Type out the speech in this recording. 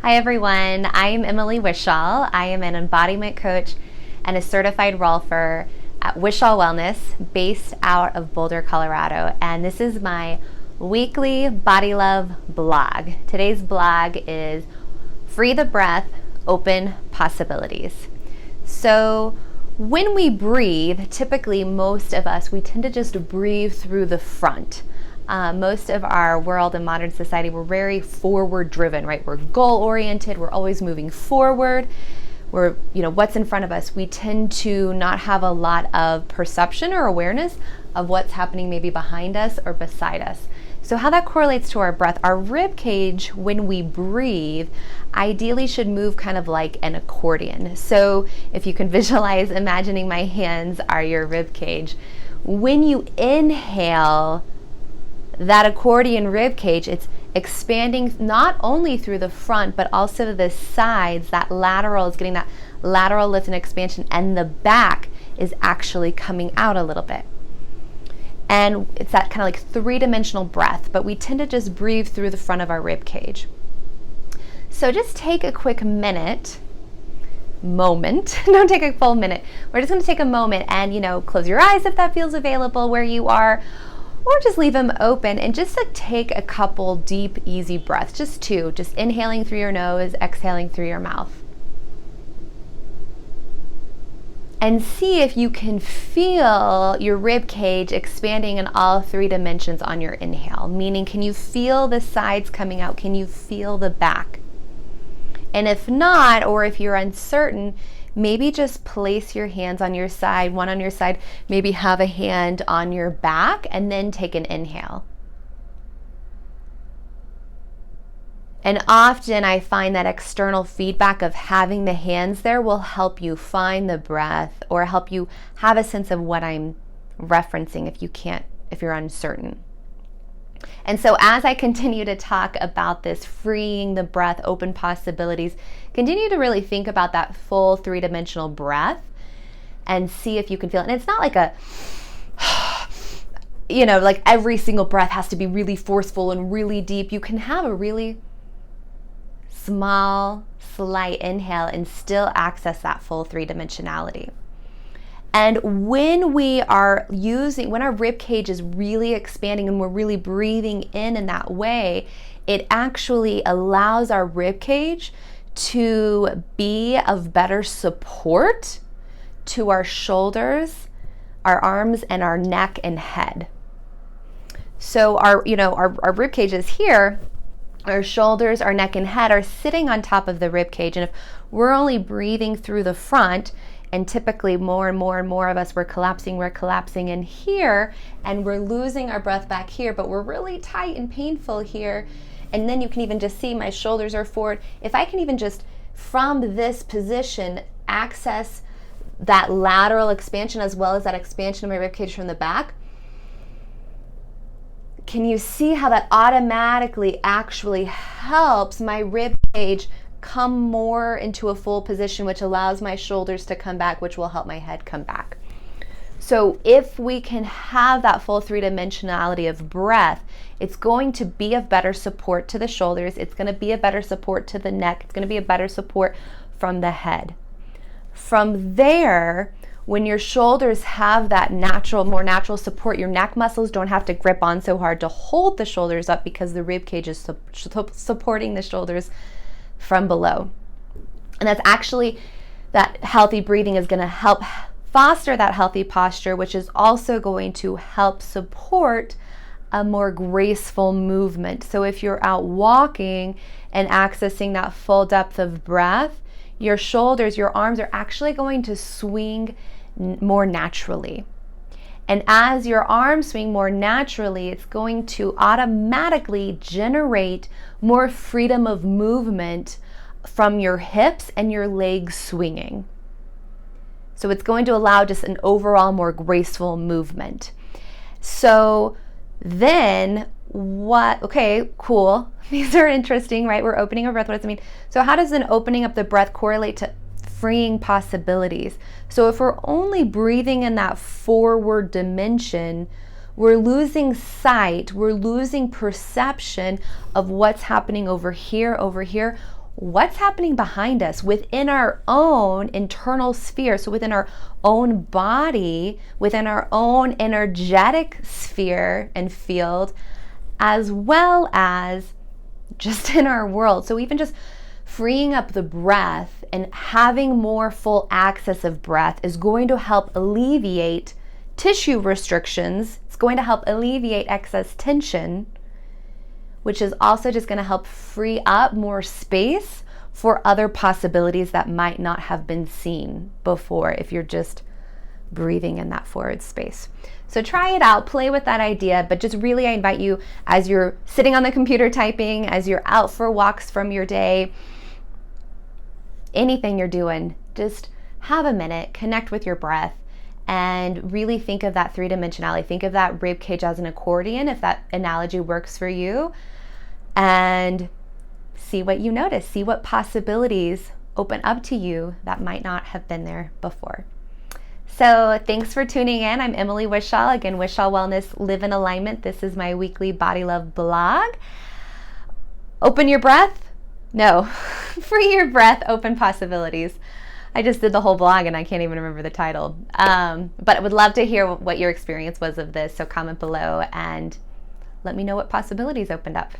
Hi everyone, I am Emily Wishall. I am an embodiment coach and a certified rolfer at Wishall Wellness based out of Boulder, Colorado. And this is my weekly Body Love blog. Today's blog is Free the Breath, Open Possibilities. So when we breathe, typically most of us, we tend to just breathe through the front. Most of our world in modern society, we're very forward driven, right? We're goal oriented. We're always moving forward. We're, what's in front of us. We tend to not have a lot of perception or awareness of what's happening maybe behind us or beside us. So how that correlates to our breath, our rib cage, when we breathe, ideally should move kind of like an accordion. So if you can visualize, imagining my hands are your rib cage. When you inhale, that accordion rib cage, it's expanding not only through the front, but also the sides. That lateral is getting that lateral lift and expansion, and the back is actually coming out a little bit. And it's that kind of like three-dimensional breath, but we tend to just breathe through the front of our rib cage. So just take a quick moment, don't take a full minute. We're just going to take a moment and, close your eyes if that feels available where you are, or just leave them open and just take a couple deep, easy breaths, just two, just inhaling through your nose, exhaling through your mouth. And see if you can feel your rib cage expanding in all three dimensions on your inhale, meaning can you feel the sides coming out? Can you feel the back? And if not, or if you're uncertain, maybe just place your hands on your side, one on your side, maybe have a hand on your back, and then take an inhale. And often I find that external feedback of having the hands there will help you find the breath or help you have a sense of what I'm referencing if you're uncertain. And so as I continue to talk about this freeing the breath, open possibilities, continue to really think about that full three-dimensional breath and see if you can feel it. And it's not like like every single breath has to be really forceful and really deep. You can have a really small, slight inhale and still access that full three-dimensionality. And when our rib cage is really expanding and we're really breathing in that way, it actually allows our rib cage to be of better support to our shoulders, our arms, and our neck and head. So our rib cage is here. Our shoulders, our neck, and head are sitting on top of the rib cage. And if we're only breathing through the front, and typically more and more and more of us, we're collapsing in here, and we're losing our breath back here, but we're really tight and painful here. And then you can even just see my shoulders are forward. If I can even just, from this position, access that lateral expansion as well as that expansion of my ribcage from the back, can you see how that automatically actually helps my rib cage come more into a full position, which allows my shoulders to come back, which will help my head come back. So if we can have that full three-dimensionality of breath, it's going to be of better support to the shoulders. It's going to be a better support to the neck. It's going to be a better support from the head. From there, when your shoulders have that more natural support, your neck muscles don't have to grip on so hard to hold the shoulders up because the rib cage is supporting the shoulders from below. And that's actually, that healthy breathing is going to help foster that healthy posture, which is also going to help support a more graceful movement. So if you're out walking and accessing that full depth of breath, your shoulders, your arms are actually going to swing more naturally. And as your arms swing more naturally, it's going to automatically generate more freedom of movement from your hips and your legs swinging. So it's going to allow just an overall more graceful movement. So then okay, cool. These are interesting, right? We're opening our breath. What does it mean? So how does then opening up the breath correlate to freeing possibilities? So if we're only breathing in that forward dimension, we're losing sight, we're losing perception of what's happening over here, what's happening behind us within our own internal sphere, so within our own body, within our own energetic sphere and field, as well as just in our world. So even just freeing up the breath and having more full access of breath is going to help alleviate tissue restrictions. It's going to help alleviate excess tension, which is also just going to help free up more space for other possibilities that might not have been seen before if you're just breathing in that forward space. So try it out, play with that idea, but just really I invite you, as you're sitting on the computer typing, as you're out for walks from your day, anything you're doing, just have a minute, connect with your breath, and really think of that three-dimensionality. Think of that rib cage as an accordion, if that analogy works for you, and see what you notice. See what possibilities open up to you that might not have been there before. So thanks for tuning in. I'm Emily Wishall. Again, Wishall Wellness, Live in Alignment. This is my weekly Body Love blog. Open your breath? No. Free your breath, open possibilities. I just did the whole blog and I can't even remember the title. But I would love to hear what your experience was of this. So comment below and let me know what possibilities opened up.